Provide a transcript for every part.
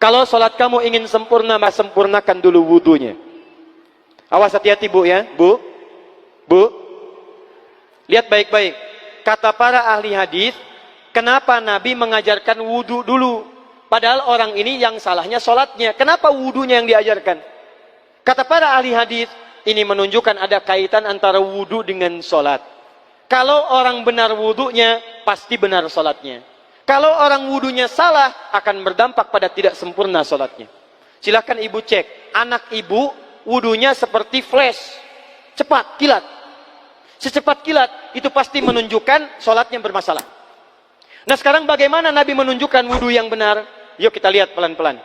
Kalau sholat kamu ingin sempurna, maka sempurnakan dulu wudunya. Awas, hati-hati bu ya, bu. Lihat baik-baik. Kata para ahli hadis, kenapa Nabi mengajarkan wudu dulu? Padahal orang ini yang salahnya sholatnya. Kenapa wudunya yang diajarkan? Kata para ahli hadis, ini menunjukkan ada kaitan antara wudu dengan sholat. Kalau orang benar wudunya, pasti benar sholatnya. Kalau orang wudunya salah, akan berdampak pada tidak sempurna sholatnya. Silahkan ibu cek, anak ibu wudunya seperti flash, cepat, kilat. Secepat kilat, itu pasti menunjukkan sholatnya bermasalah. Nah sekarang bagaimana Nabi menunjukkan wudu yang benar? Yuk kita lihat pelan-pelan.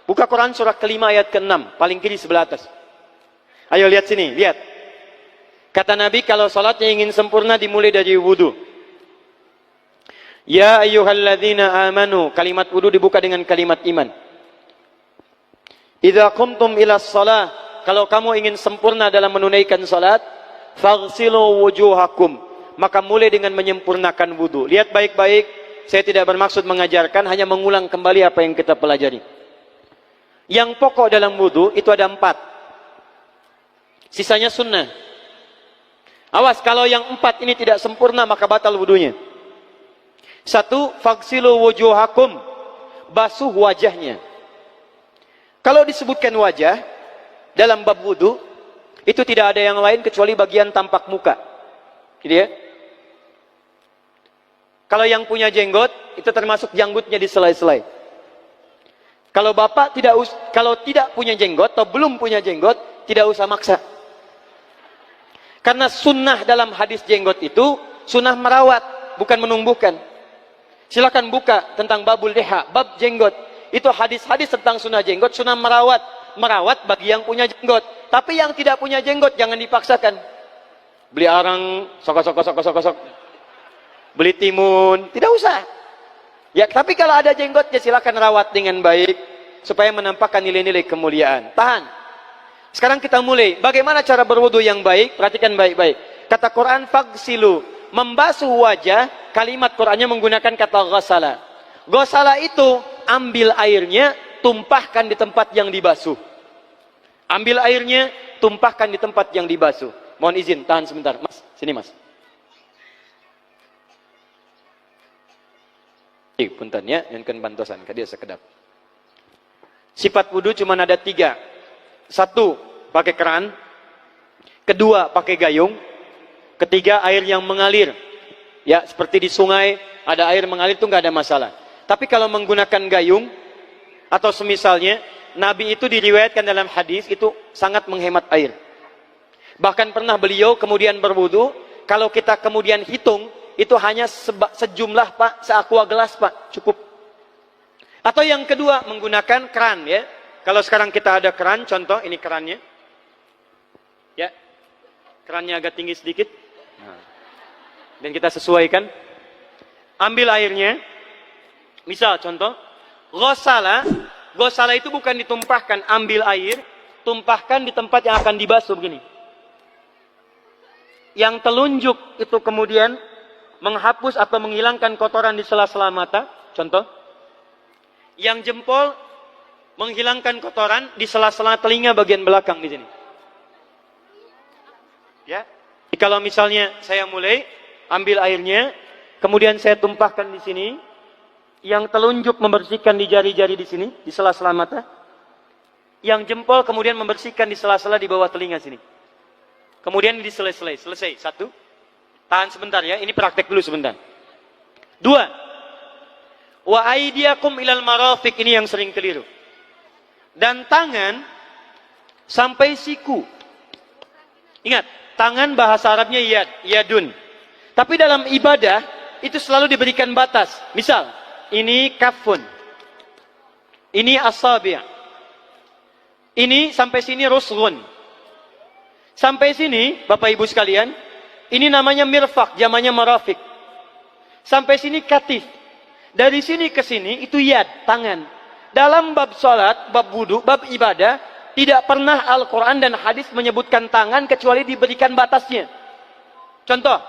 Buka Quran surah kelima ayat ke-6, paling kiri sebelah atas. Ayo lihat sini, lihat. Kata Nabi, kalau sholatnya ingin sempurna dimulai dari wudu. Ya ayyuhalladzina amanu, kalimat wudu dibuka dengan kalimat iman. Idza qumtum ila shalah, kalau kamu ingin sempurna dalam menunaikan salat, faghsilu wujuhakum, maka mulai dengan menyempurnakan wudu. Lihat baik-baik, saya tidak bermaksud mengajarkan, hanya mengulang kembali apa yang kita pelajari. Yang pokok dalam wudu itu ada 4. Sisanya sunnah. Awas, kalau yang 4 ini tidak sempurna, maka batal wudunya. 1, faghsilu wujuhakum, basuh wajahnya. Kalau disebutkan wajah dalam bab wudu, itu tidak ada yang lain kecuali bagian tampak muka. Gitu ya. Kalau yang punya jenggot, itu termasuk janggutnya di selai-selai. Kalau bapak kalau tidak punya jenggot atau belum punya jenggot, tidak usah maksa. Karena sunnah dalam hadis jenggot itu sunnah merawat, bukan menumbuhkan. Silakan buka tentang babul liha, bab jenggot. Itu hadis-hadis tentang sunnah jenggot, sunnah merawat bagi yang punya jenggot. Tapi yang tidak punya jenggot jangan dipaksakan. Beli arang, sok. Beli timun, tidak usah. Ya, tapi kalau ada jenggotnya silakan rawat dengan baik supaya menampakkan nilai-nilai kemuliaan. Tahan. Sekarang kita mulai. Bagaimana cara berwudu yang baik? Perhatikan baik-baik. Kata Quran faghsilu, membasuh wajah, kalimat Qurannya menggunakan kata ghasala. Ghasala itu ambil airnya, tumpahkan di tempat yang dibasuh. Ambil airnya, tumpahkan di tempat yang dibasuh. Mohon izin, tahan sebentar. Mas, sini mas. Punten ya, yang kan bantosan, kadia sekedap. Sifat wudu cuma ada 3. 1, pakai keran. 2, pakai gayung. 3, air yang mengalir. Ya, seperti di sungai, ada air mengalir itu nggak ada masalah. Tapi kalau menggunakan gayung, atau semisalnya, Nabi itu diriwayatkan dalam hadis, itu sangat menghemat air. Bahkan pernah beliau kemudian berwudu, kalau kita kemudian hitung, itu hanya sejumlah pak, seaqua gelas pak, cukup. Atau yang kedua, menggunakan keran ya. Kalau sekarang kita ada keran, contoh ini kerannya. Ya, kerannya agak tinggi sedikit. Dan kita sesuaikan. Ambil airnya. Misal contoh, ghasala itu bukan ditumpahkan, ambil air, tumpahkan di tempat yang akan dibasuh begini. Yang telunjuk itu kemudian menghapus atau menghilangkan kotoran di sela-sela mata, contoh. Yang jempol menghilangkan kotoran di sela-sela telinga bagian belakang di sini. Ya. Jadi kalau misalnya saya mulai ambil airnya, kemudian saya tumpahkan di sini, yang telunjuk membersihkan di jari-jari di sini, di sela-sela mata. Yang jempol kemudian membersihkan di sela-sela di bawah telinga sini. Kemudian di selesai. 1. Tahan sebentar ya, ini praktek dulu sebentar. 2. Wa aidiakum ilal marafiq, ini yang sering keliru. Dan tangan sampai siku. Ingat, tangan bahasa Arabnya yadun. Tapi dalam ibadah itu selalu diberikan batas. Misal, ini kafun. Ini asabi'. Ini sampai sini rusghun. Sampai sini, Bapak Ibu sekalian, ini namanya mirfaq, zamannya marafiq. Sampai sini katif. Dari sini ke sini itu yad, tangan. Dalam bab salat, bab wudu, bab ibadah, tidak pernah Al-Quran dan hadis menyebutkan tangan kecuali diberikan batasnya. Contoh,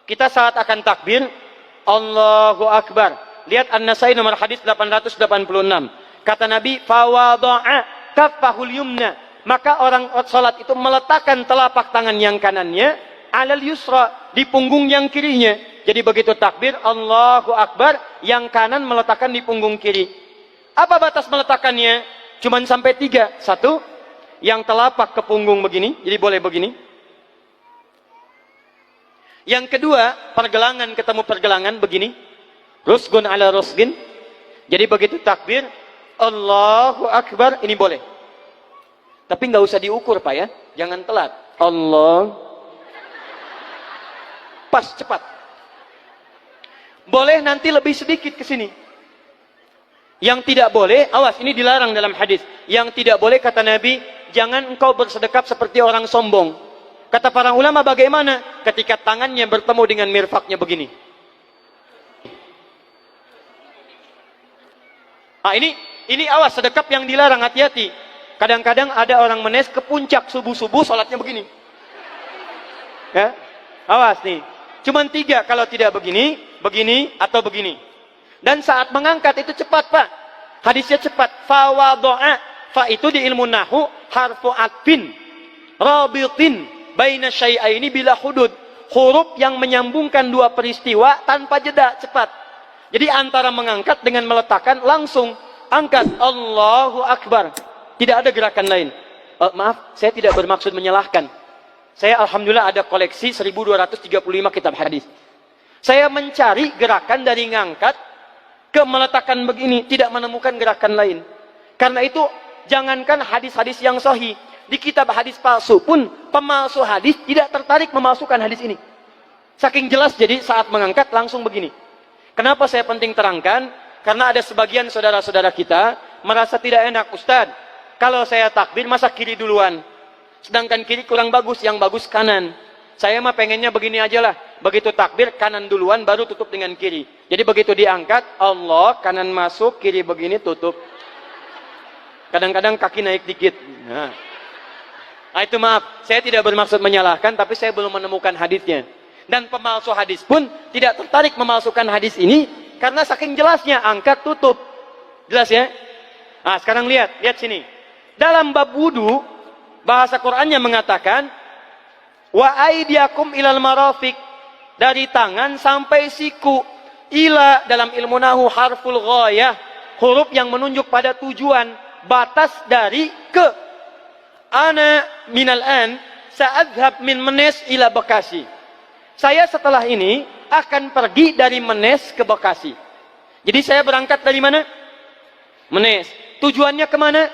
kita saat akan takbir, Allahu Akbar. Lihat An-Nasai nomor hadis 886. Kata Nabi, fawada'a kaffahul yumna. Maka orang salat itu meletakkan telapak tangan yang kanannya alal yusra, di punggung yang kirinya. Jadi begitu takbir Allahu Akbar, yang kanan meletakkan di punggung kiri. Apa batas meletakkannya? Cuman sampai 3. 1, yang telapak ke punggung begini, jadi boleh begini. Yang kedua, pergelangan ketemu pergelangan begini. Rusgun ala rusgin. Jadi begitu takbir Allahu Akbar, ini boleh. Tapi nggak usah diukur Pak ya, jangan telat. Allah, pas, cepat. Boleh nanti lebih sedikit ke sini. Yang tidak boleh, awas, ini dilarang dalam hadis. Yang tidak boleh kata Nabi, jangan engkau bersedekap seperti orang sombong. Kata para ulama bagaimana? Ketika tangannya bertemu dengan mirfaknya begini. Ah, ini awas, sedekap yang dilarang, hati-hati. Kadang-kadang ada orang menes ke puncak subuh-subuh sholatnya begini. Ya, awas nih. Cuman 3 kalau tidak begini, begini atau begini. Dan saat mengangkat itu cepat Pak. Hadisnya cepat. Fawado'a. Fa itu di ilmu nahu harfu atfin rabitin baina syai'aini bila hudud. Huruf yang menyambungkan 2 peristiwa tanpa jeda, cepat. Jadi antara mengangkat dengan meletakkan langsung angkat Allahu Akbar. Tidak ada gerakan lain. Maaf, saya tidak bermaksud menyalahkan. Saya alhamdulillah ada koleksi 1235 kitab hadis. Saya mencari gerakan dari ngangkat ke meletakkan begini, tidak menemukan gerakan lain. Karena itu jangankan hadis-hadis yang sahih, di kitab hadis palsu pun pemalsu hadis tidak tertarik memasukkan hadis ini. Saking jelas, jadi saat mengangkat langsung begini. Kenapa saya penting terangkan? Karena ada sebagian saudara-saudara kita merasa tidak enak, Ustadz, kalau saya takbir masa kiri duluan, sedangkan kiri kurang bagus, yang bagus kanan. Saya mah pengennya begini aja lah, begitu takbir kanan duluan baru tutup dengan kiri. Jadi begitu diangkat Allah, kanan masuk, kiri begini tutup. Kadang-kadang kaki naik dikit. Nah itu maaf, saya tidak bermaksud menyalahkan, tapi saya belum menemukan hadisnya. Dan pemalsu hadis pun tidak tertarik memalsukan hadis ini karena saking jelasnya angkat tutup. Jelas ya? Nah, sekarang lihat sini. Dalam bab wudu, bahasa Qur'annya mengatakan wa aidiakum ilal marafiq, dari tangan sampai siku. Ila dalam ilmu nahu harful ghayah, huruf yang menunjuk pada tujuan, batas dari ke. Ana minal an sa'adhab min Menes ila Bekasi. Saya setelah ini akan pergi dari Menes ke Bekasi. Jadi saya berangkat dari mana? Menes. Tujuannya kemana?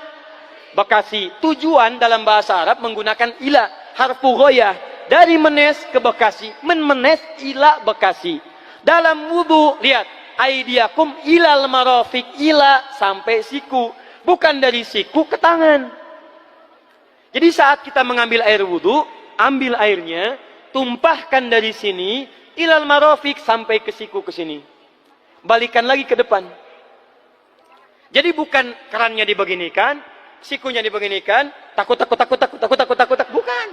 Bekasi. Tujuan dalam bahasa Arab menggunakan ila, harfu ghayah. Dari Menes ke Bekasi. Men Menes ila Bekasi. Dalam wudu, lihat. Aidiakum ilal marafiq, ila sampai siku. Bukan dari siku ke tangan. Jadi saat kita mengambil air wudu, ambil airnya, tumpahkan dari sini ilal marafiq sampai ke siku ke sini. Balikan lagi ke depan. Jadi bukan kerannya dibeginikan, sikunya dibeginikan, takut, bukan.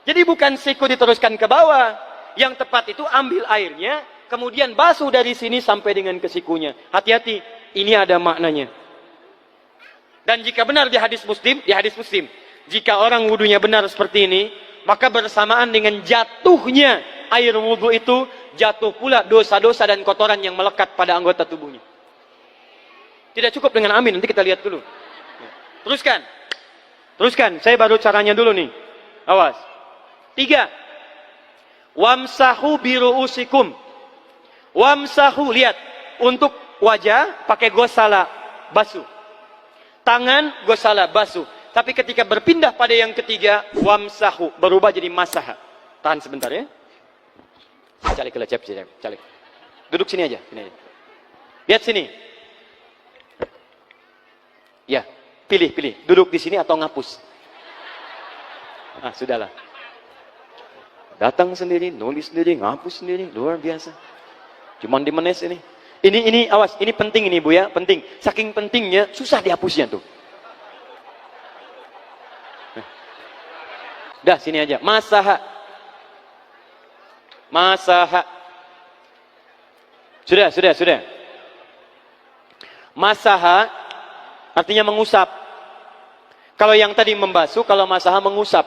Jadi bukan siku diteruskan ke bawah. Yang tepat itu ambil airnya, kemudian basuh dari sini sampai dengan ke sikunya. Hati-hati, ini ada maknanya. Dan jika benar di hadis Muslim, jika orang wudunya benar seperti ini, maka bersamaan dengan jatuhnya air wudu itu, jatuh pula dosa-dosa dan kotoran yang melekat pada anggota tubuhnya. Tidak cukup dengan amin, nanti kita lihat dulu. Teruskan, saya baru caranya dulu nih. Awas. 3. Wamsahu biru'usikum. Wamsahu, lihat. Untuk wajah, pakai gosala, basuh. Tangan, gosala, basuh. Tapi ketika berpindah pada yang ketiga, wamsahu, berubah jadi masaha. Tahan sebentar ya. Calik. Duduk sini aja. Lihat sini. Ya, pilih. Duduk di sini atau ngapus. Ah, sudahlah. Datang sendiri, nulis sendiri, ngapus sendiri, luar biasa. Cuman di Menes ini. Ini awas, ini penting ini Bu ya, penting. Saking pentingnya, susah dihapusnya tuh. Dah, sini aja. Masaha. Sudah. Masaha artinya mengusap. Kalau yang tadi membasuh, kalau masaha mengusap.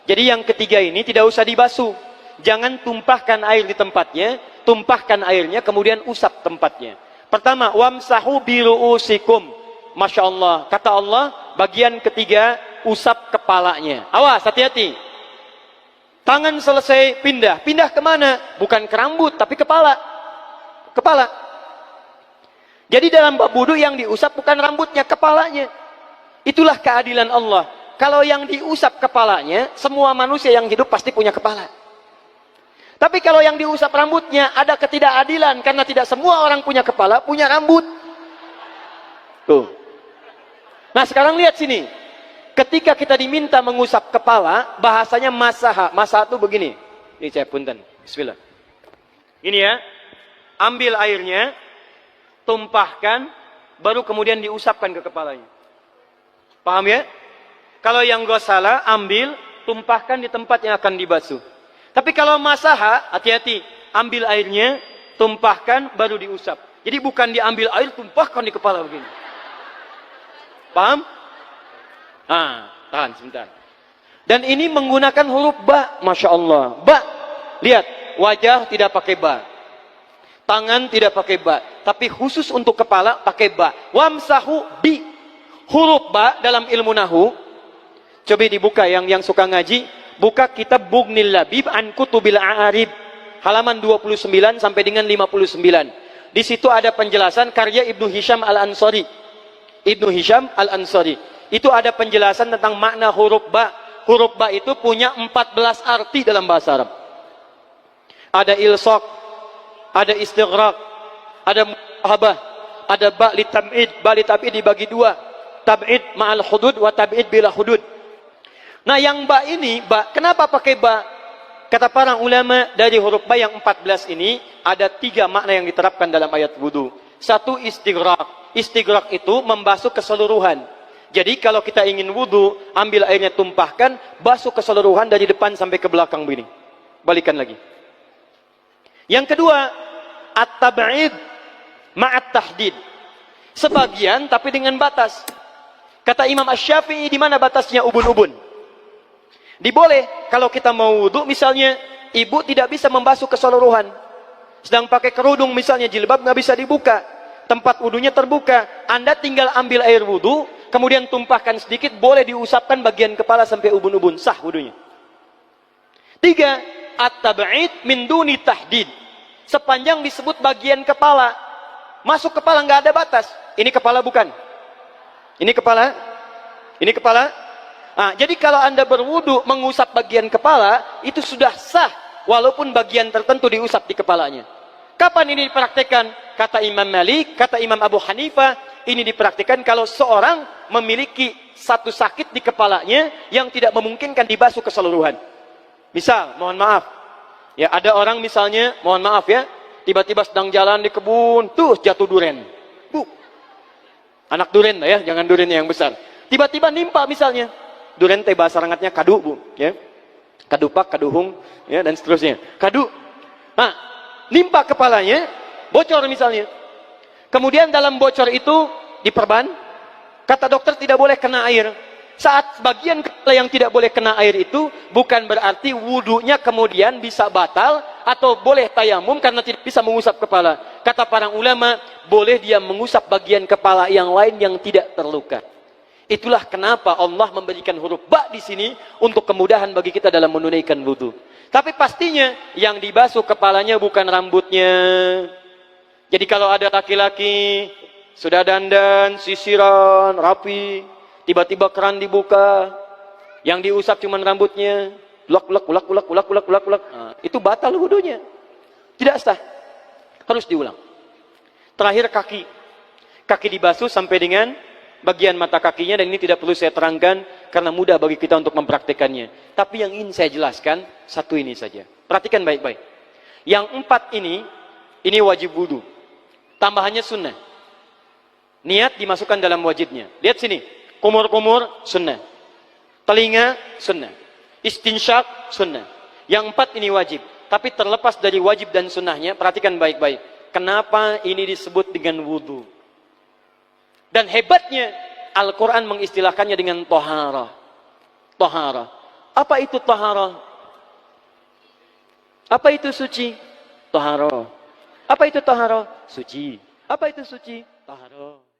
Jadi yang ketiga ini tidak usah dibasuh. Jangan tumpahkan air di tempatnya, tumpahkan airnya kemudian usap tempatnya. Pertama, wamsahu biru'usikum. Masya Allah, kata Allah, bagian ketiga usap kepalanya. Awas, hati-hati. Tangan selesai pindah. Pindah kemana? Bukan ke rambut, tapi kepala. Kepala. Jadi dalam bab wudu yang diusap bukan rambutnya, kepalanya. Itulah keadilan Allah. Kalau yang diusap kepalanya, semua manusia yang hidup pasti punya kepala. Tapi kalau yang diusap rambutnya, ada ketidakadilan. Karena tidak semua orang punya kepala, punya rambut. Tuh. Nah sekarang lihat sini. Ketika kita diminta mengusap kepala, bahasanya masaha. Masaha itu begini. Ini saya punten. Bismillah. Ini ya. Ambil airnya, tumpahkan, baru kemudian diusapkan ke kepalanya. Paham ya? Kalau yang gosala, ambil, tumpahkan di tempat yang akan dibasuh. Tapi kalau masaha, hati-hati. Ambil airnya, tumpahkan, baru diusap. Jadi bukan diambil air, tumpahkan di kepala begini. Paham? Ah, tahan sebentar. Dan ini menggunakan huruf ba, Masya Allah. Ba, lihat, wajah tidak pakai ba. Tangan tidak pakai ba. Tapi khusus untuk kepala, pakai ba. Wamsahu bi. Huruf ba dalam ilmu nahu, coba dibuka yang suka ngaji, buka kitab Bughnil Labib an Kutubil A'arib, halaman 29 sampai dengan 59. Di situ ada penjelasan karya Ibnu Hisham Al-Ansari. Ibnu Hisham Al-Ansari. Itu ada penjelasan tentang makna huruf ba. Huruf ba itu punya 14 arti dalam bahasa Arab. Ada ilsaq, ada istighraq, ada muhabah, ada ba li tab'id. Ba li tab'id dibagi dua. Tab'id ma'al hudud wa tab'id bila hudud. Nah yang ba ini, ba, kenapa pakai ba? Kata para ulama, dari huruf ba yang 14 ini, ada 3 makna yang diterapkan dalam ayat wudu. Satu, istighraq. Istighraq itu membasuh keseluruhan. Jadi kalau kita ingin wudu, ambil airnya tumpahkan, basuh keseluruhan dari depan sampai ke belakang begini. Balikan lagi. Yang kedua, at-tab'id ma'at tahdid. Sebagian tapi dengan batas. Kata Imam Asy-Syafi'i, di mana batasnya ubun-ubun? Diboleh kalau kita mau wudu, misalnya ibu tidak bisa membasuh keseluruhan. Sedang pakai kerudung misalnya, jilbab nggak bisa dibuka. Tempat wudunya terbuka. Anda tinggal ambil air wudu, kemudian tumpahkan sedikit, boleh diusapkan bagian kepala sampai ubun-ubun. Sah wudunya. 3. At-tab'id min duni tahdid. Sepanjang disebut bagian kepala. Masuk kepala nggak ada batas. Ini kepala bukan? Ini kepala? Ini kepala? Nah, jadi kalau Anda berwudu mengusap bagian kepala, itu sudah sah. Walaupun bagian tertentu diusap di kepalanya. Kapan ini dipraktikkan? Kata Imam Malik, kata Imam Abu Hanifah, ini dipraktikkan kalau seorang memiliki satu sakit di kepalanya yang tidak memungkinkan dibasuh keseluruhan. Misal, mohon maaf. Ya, ada orang misalnya, mohon maaf ya, tiba-tiba sedang jalan di kebun, tuh jatuh duren. Bu. Anak duren ya, jangan duren yang besar. Tiba-tiba nimpa misalnya. Duren teh bahasa rangatnya kadu, Bu, ya. Kadupak, kaduhung, ya, dan seterusnya. Kadu. Nah, nimpa kepalanya, bocor misalnya. Kemudian dalam bocor itu diperban, kata dokter tidak boleh kena air. Saat bagian kepala yang tidak boleh kena air itu, bukan berarti wudunya kemudian bisa batal atau boleh tayamum karena tidak bisa mengusap kepala. Kata para ulama, boleh dia mengusap bagian kepala yang lain yang tidak terluka. Itulah kenapa Allah memberikan huruf ba di sini untuk kemudahan bagi kita dalam menunaikan wudu. Tapi pastinya yang dibasuh kepalanya bukan rambutnya. Jadi kalau ada laki-laki sudah dandan, sisiran, rapi, tiba-tiba keran dibuka, yang diusap cuma rambutnya, ulak. Nah, itu batal wudunya. Tidak sah. Harus diulang. Terakhir kaki. Kaki dibasuh sampai dengan bagian mata kakinya, dan ini tidak perlu saya terangkan karena mudah bagi kita untuk mempraktekannya. Tapi yang ingin saya jelaskan satu ini saja. Perhatikan baik-baik. Yang 4 ini wajib wudu. Tambahannya sunnah. Niat dimasukkan dalam wajibnya. Lihat sini. Kumur-kumur sunnah. Telinga sunnah. Istinsyak sunnah. Yang 4 ini wajib. Tapi terlepas dari wajib dan sunnahnya, perhatikan baik-baik. Kenapa ini disebut dengan wudu? Dan hebatnya Al-Quran mengistilahkannya dengan toharah. Toharah. Apa itu toharah? Apa itu suci? Toharah. Apa itu toharah? Suci. Apa itu suci? Toharah.